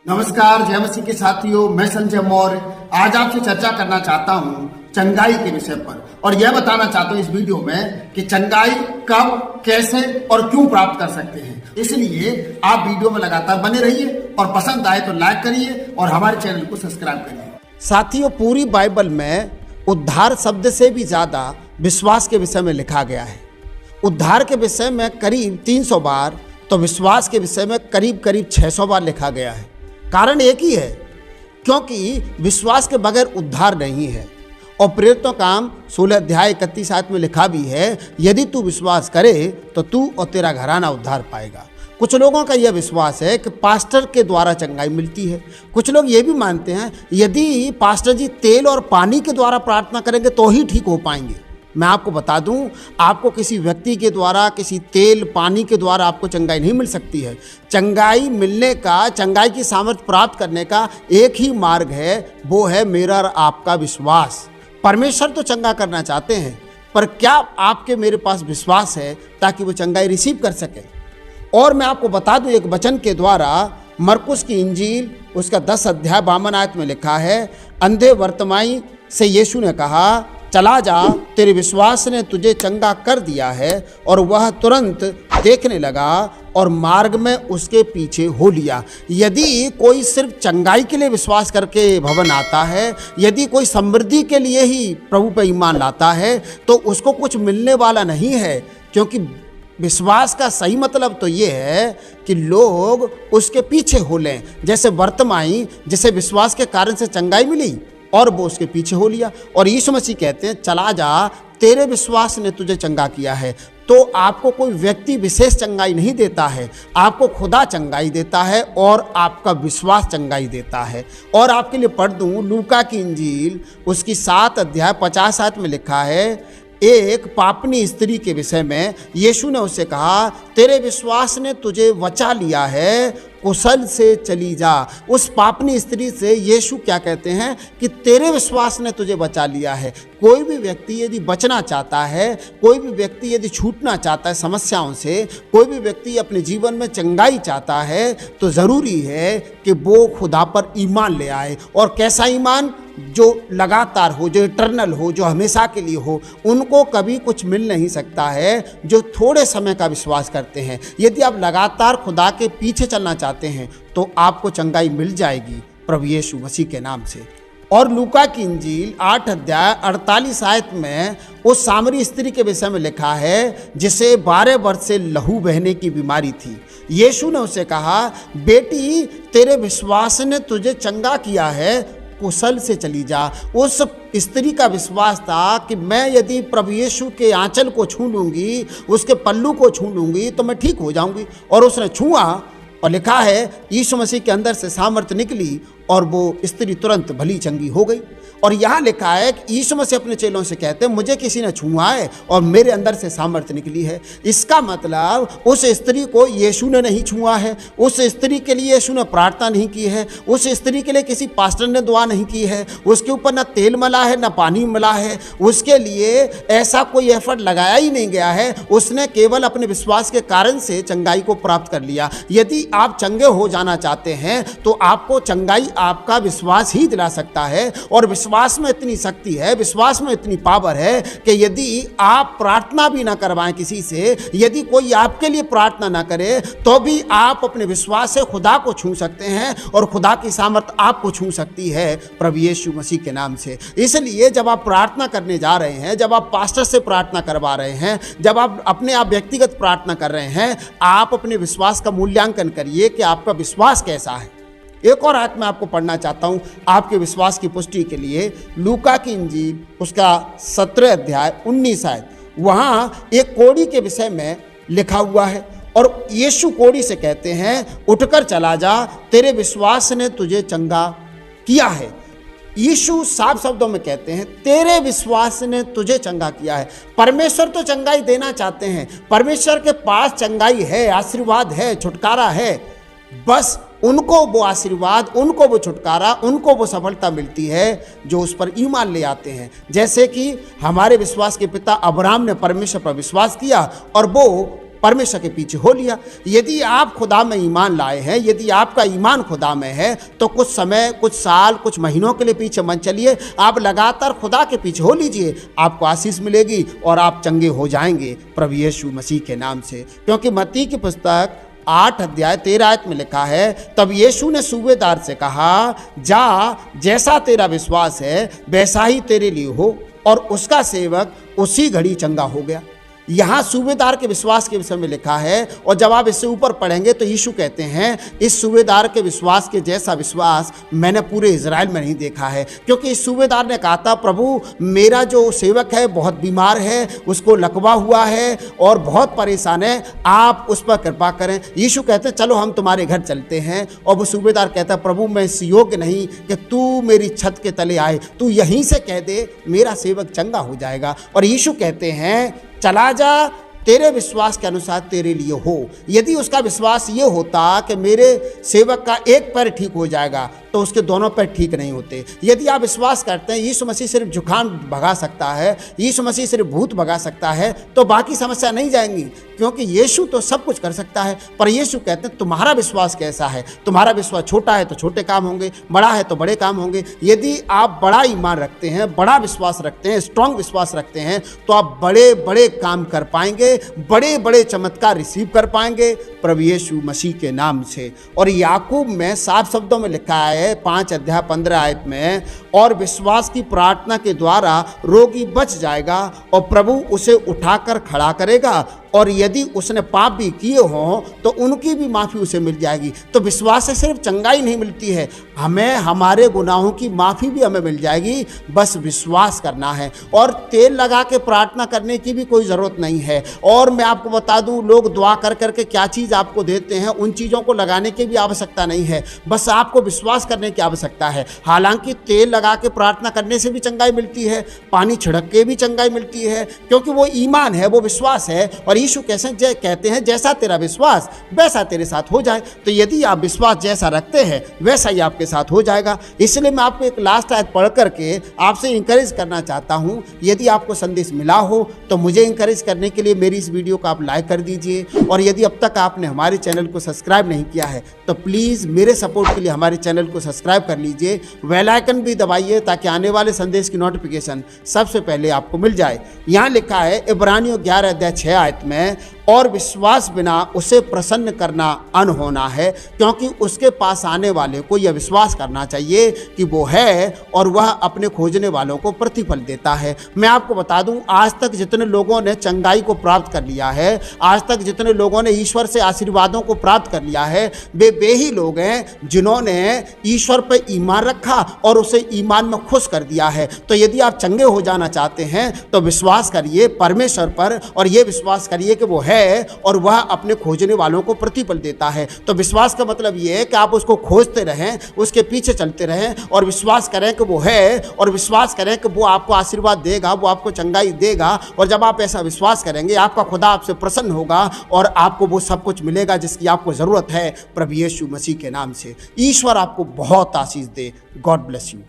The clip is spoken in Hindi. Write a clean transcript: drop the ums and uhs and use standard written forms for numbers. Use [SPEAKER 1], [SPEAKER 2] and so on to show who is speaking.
[SPEAKER 1] नमस्कार, जय मसीह के साथियों, मैं संजय मौर्य आज आपसे चर्चा करना चाहता हूं चंगाई के विषय पर और यह बताना चाहता हूं इस वीडियो में कि चंगाई कब, कैसे और क्यों प्राप्त कर सकते हैं। इसलिए आप वीडियो में लगातार बने रहिए और पसंद आए तो लाइक करिए और हमारे चैनल को सब्सक्राइब करिए।
[SPEAKER 2] साथियों, पूरी बाइबल में उद्धार शब्द से भी ज्यादा विश्वास के विषय में लिखा गया है। उद्धार के विषय में करीब 300 बार तो विश्वास के विषय में करीब 600 बार लिखा गया है। कारण एक ही है, क्योंकि विश्वास के बगैर उद्धार नहीं है। और प्रेरितों काम 16 अध्याय 31 आयत में लिखा भी है, यदि तू विश्वास करे तो तू और तेरा घराना उद्धार पाएगा। कुछ लोगों का यह विश्वास है कि पास्टर के द्वारा चंगाई मिलती है। कुछ लोग ये भी मानते हैं यदि पास्टर जी तेल और पानी के द्वारा प्रार्थना करेंगे तो ही ठीक हो पाएंगे। मैं आपको बता दूं, आपको किसी व्यक्ति के द्वारा, किसी तेल पानी के द्वारा आपको चंगाई नहीं मिल सकती है। चंगाई मिलने का, चंगाई की सामर्थ्य प्राप्त करने का एक ही मार्ग है, वो है मेरा और आपका विश्वास। परमेश्वर तो चंगा करना चाहते हैं, पर क्या आपके मेरे पास विश्वास है ताकि वो चंगाई रिसीव कर सके। और मैं आपको बता दूं एक वचन के द्वारा, मरकुस की इंजील उसका 10 अध्याय 52 आयत में लिखा है, अंधे वर्तमाई से यीशु ने कहा, चला जा, तेरे विश्वास ने तुझे चंगा कर दिया है। और वह तुरंत देखने लगा और मार्ग में उसके पीछे हो लिया। यदि कोई सिर्फ चंगाई के लिए विश्वास करके भवन आता है, यदि कोई समृद्धि के लिए ही प्रभु पर ईमान लाता है, तो उसको कुछ मिलने वाला नहीं है। क्योंकि विश्वास का सही मतलब तो ये है कि लोग उसके पीछे हो लें। जैसे वर्तमाई, जिसे विश्वास के कारण से चंगाई मिली और वो उसके पीछे हो लिया। और यीशु मसीह कहते हैं, चला जा, तेरे विश्वास ने तुझे चंगा किया है। तो आपको कोई व्यक्ति विशेष चंगाई नहीं देता है, आपको खुदा चंगाई देता है और आपका विश्वास चंगाई देता है। और आपके लिए पढ़ दूं लूका की इंजील उसकी 7 अध्याय 50 आयत में लिखा है, एक पापनी स्त्री के विषय में यीशु ने उससे कहा, तेरे विश्वास ने तुझे बचा लिया है, कुशल से चली जा। उस पापनी स्त्री से यीशु क्या कहते हैं कि तेरे विश्वास ने तुझे बचा लिया है। कोई भी व्यक्ति यदि बचना चाहता है, कोई भी व्यक्ति यदि छूटना चाहता है समस्याओं से, कोई भी व्यक्ति अपने जीवन में चंगाई चाहता है, तो ज़रूरी है कि वो खुदा पर ईमान ले आए। और कैसा ईमान? जो लगातार हो, जो इटर्नल हो, जो हमेशा के लिए हो। उनको कभी कुछ मिल नहीं सकता है जो थोड़े समय का विश्वास करते हैं। यदि आप लगातार खुदा के पीछे चलना चाहते हैं तो आपको चंगाई मिल जाएगी प्रभु यीशु मसीह के नाम से। और लूका की इंजील 8 अध्याय 48 आयत में उस सामरी स्त्री के विषय में लिखा है, जिसे 12 वर्ष से लहू बहने की बीमारी थी। यीशु ने उसे कहा, बेटी, तेरे विश्वास ने तुझे चंगा किया है, कुशल से चली जा। उस स्त्री का विश्वास था कि मैं यदि प्रभु यीशु के आंचल को छू लूँगी, उसके पल्लू को छू लूँगी तो मैं ठीक हो जाऊँगी। और उसने छुआ और लिखा है यीशु मसीह के अंदर से सामर्थ्य निकली और वो स्त्री तुरंत भली चंगी हो गई। और यहाँ लिखा है कि यीशु मसीह अपने चेलों से कहते हैं, मुझे किसी ने छुआ है और मेरे अंदर से सामर्थ्य निकली है। इसका मतलब उस स्त्री को यीशु ने नहीं छुआ है, उस स्त्री के लिए यीशु ने प्रार्थना नहीं की है, उस स्त्री के लिए किसी पास्टर ने दुआ नहीं की है, उसके ऊपर ना तेल मला है ना पानी मिला है, उसके लिए ऐसा कोई एफर्ट लगाया ही नहीं गया है। उसने केवल अपने विश्वास के कारण से चंगाई को प्राप्त कर लिया। यदि आप चंगे हो जाना चाहते हैं तो आपको चंगाई आपका विश्वास ही दिला सकता है। और विश्वास में इतनी शक्ति है, विश्वास में इतनी पावर है कि यदि आप प्रार्थना भी ना करवाएं किसी से, यदि कोई आपके लिए प्रार्थना ना करे, तो भी आप अपने विश्वास से खुदा को छू सकते हैं और खुदा की सामर्थ्य आपको छू सकती है प्रभु यीशु मसीह के नाम से। इसलिए जब आप प्रार्थना करने जा रहे हैं, जब आप पास्टर से प्रार्थना करवा रहे हैं, जब आप अपने आप व्यक्तिगत प्रार्थना कर रहे हैं, आप अपने विश्वास का मूल्यांकन करिए कि आपका विश्वास कैसा है। एक और आयत मैं आपको पढ़ना चाहता हूँ आपके विश्वास की पुष्टि के लिए, लूका की इंजील उसका 17 अध्याय 19 आयत। वहाँ एक कोढ़ी के विषय में लिखा हुआ है और यीशु कोढ़ी से कहते हैं, उठकर चला जा, तेरे विश्वास ने तुझे चंगा किया है। यीशु साफ शब्दों में कहते हैं, तेरे विश्वास ने तुझे चंगा किया है। परमेश्वर तो चंगाई देना चाहते हैं, परमेश्वर के पास चंगाई है, आशीर्वाद है, छुटकारा है। बस उनको वो आशीर्वाद, उनको वो छुटकारा, उनको वो सफलता मिलती है जो उस पर ईमान ले आते हैं। जैसे कि हमारे विश्वास के पिता अब्राहम ने परमेश्वर पर विश्वास किया और वो परमेश्वर के पीछे हो लिया। यदि आप खुदा में ईमान लाए हैं, यदि आपका ईमान खुदा में है, तो कुछ समय, कुछ साल, कुछ महीनों के लिए पीछे मत चलिए, आप लगातार खुदा के पीछे हो लीजिए, आपको आशीष मिलेगी और आप चंगे हो जाएंगे प्रभु यीशु मसीह के नाम से। क्योंकि मत्ती की पुस्तक 8 अध्याय 13 आयत में लिखा है, तब यीशु ने सूबेदार से कहा, जा, जैसा तेरा विश्वास है वैसा ही तेरे लिए हो, और उसका सेवक उसी घड़ी चंगा हो गया। यहाँ सूबेदार के विश्वास के विषय में लिखा है, और जब आप इससे ऊपर पढ़ेंगे तो यीशु कहते हैं, इस सूबेदार के विश्वास के जैसा विश्वास मैंने पूरे इजराइल में नहीं देखा है। क्योंकि इस सूबेदार ने कहा था, प्रभु मेरा जो सेवक है बहुत बीमार है, उसको लकवा हुआ है और बहुत परेशान है, आप उस पर कृपा करें। यीशु कहते हैं, चलो हम तुम्हारे घर चलते हैं। और वो सूबेदार कहता है, प्रभु मैं इस योग्य नहीं कि तू मेरी छत के तले आए, तू यहीं से कह दे, मेरा सेवक चंगा हो जाएगा। और यीशु कहते हैं, चला जा, तेरे विश्वास के अनुसार तेरे लिए हो। यदि उसका विश्वास ये होता कि मेरे सेवक का एक पैर ठीक हो जाएगा, तो उसके दोनों पैर ठीक नहीं होते। यदि आप विश्वास करते हैं यीशु मसीह सिर्फ जुकाम भगा सकता है, यीशु मसीह सिर्फ भूत भगा सकता है, तो बाकी समस्या नहीं जाएंगी, क्योंकि यीशु तो सब कुछ कर सकता है। पर यीशु कहते हैं, तुम्हारा विश्वास कैसा है? तुम्हारा विश्वास छोटा है तो छोटे काम होंगे, बड़ा है तो बड़े काम होंगे। यदि आप बड़ा ईमान रखते हैं, बड़ा विश्वास रखते हैं, स्ट्रांग विश्वास रखते हैं, तो आप बड़े बड़े काम कर पाएंगे, बड़े बड़े चमत्कार रिसीव कर पाएंगे प्रभु यीशु मसीह के नाम से। और याकूब में साफ शब्दों में लिखा है 5 अध्याय 15 आयत में, और विश्वास की प्रार्थना के द्वारा रोगी बच जाएगा और प्रभु उसे उठाकर खड़ा करेगा, और यदि उसने पाप भी किए हों तो उनकी भी माफ़ी उसे मिल जाएगी। तो विश्वास से सिर्फ चंगाई नहीं मिलती है, हमें हमारे गुनाहों की माफ़ी भी हमें मिल जाएगी, बस विश्वास करना है। और तेल लगा के प्रार्थना करने की भी कोई ज़रूरत नहीं है। और मैं आपको बता दूं, लोग दुआ कर करके क्या चीज़ आपको देते हैं, उन चीज़ों को लगाने की भी आवश्यकता नहीं है, बस आपको विश्वास करने की आवश्यकता है। हालांकि तेल लगा के प्रार्थना करने से भी चंगाई मिलती है, पानी छिड़क के भी चंगाई मिलती है, क्योंकि वो ईमान है, वो विश्वास है। और यीशु कैसे कहते हैं, जैसा तेरा विश्वास वैसा तेरे साथ हो जाए। तो यदि आप विश्वास जैसा रखते हैं वैसा ही आपके साथ हो जाएगा। इसलिए मैं आपको एक लास्ट आयत पढ़ करके आपसे इंकरेज करना चाहता हूं। यदि आपको संदेश मिला हो तो मुझे इंकरेज करने के लिए मेरी इस वीडियो को आप लाइक कर दीजिए। और यदि अब तक आपने हमारे चैनल को सब्सक्राइब नहीं किया है तो प्लीज़ मेरे सपोर्ट के लिए हमारे चैनल को सब्सक्राइब कर लीजिए, बेल आइकन भी दबाइए, ताकि आने वाले संदेश की नोटिफिकेशन सबसे पहले आपको मिल जाए। यहाँ लिखा है इब्रानियों 11 अध्याय 6 आयत में, और विश्वास बिना उसे प्रसन्न करना अनहोना है, क्योंकि उसके पास आने वाले को यह विश्वास करना चाहिए कि वो है और वह अपने खोजने वालों को प्रतिफल देता है। मैं आपको बता दूं, आज तक जितने लोगों ने चंगाई को प्राप्त कर लिया है, आज तक जितने लोगों ने ईश्वर से आशीर्वादों को प्राप्त कर लिया है, वे ही लोग हैं जिन्होंने ईश्वर पर ईमान रखा और उसे ईमान में खुश कर दिया है। तो यदि आप चंगे हो जाना चाहते हैं तो विश्वास करिए परमेश्वर पर, और ये विश्वास करिए कि वो है और वह अपने खोजने वालों को प्रतिफल देता है। तो विश्वास का मतलब यह है कि आप उसको खोजते रहें, उसके पीछे चलते रहें, और विश्वास करें कि वो है, और विश्वास करें कि वो आपको आशीर्वाद देगा, वो आपको चंगाई देगा। और जब आप ऐसा विश्वास करेंगे, आपका खुदा आपसे प्रसन्न होगा और आपको वो सब कुछ मिलेगा जिसकी आपको ज़रूरत है प्रभु यीशु मसीह के नाम से। ईश्वर आपको बहुत आशीष दे। God bless you.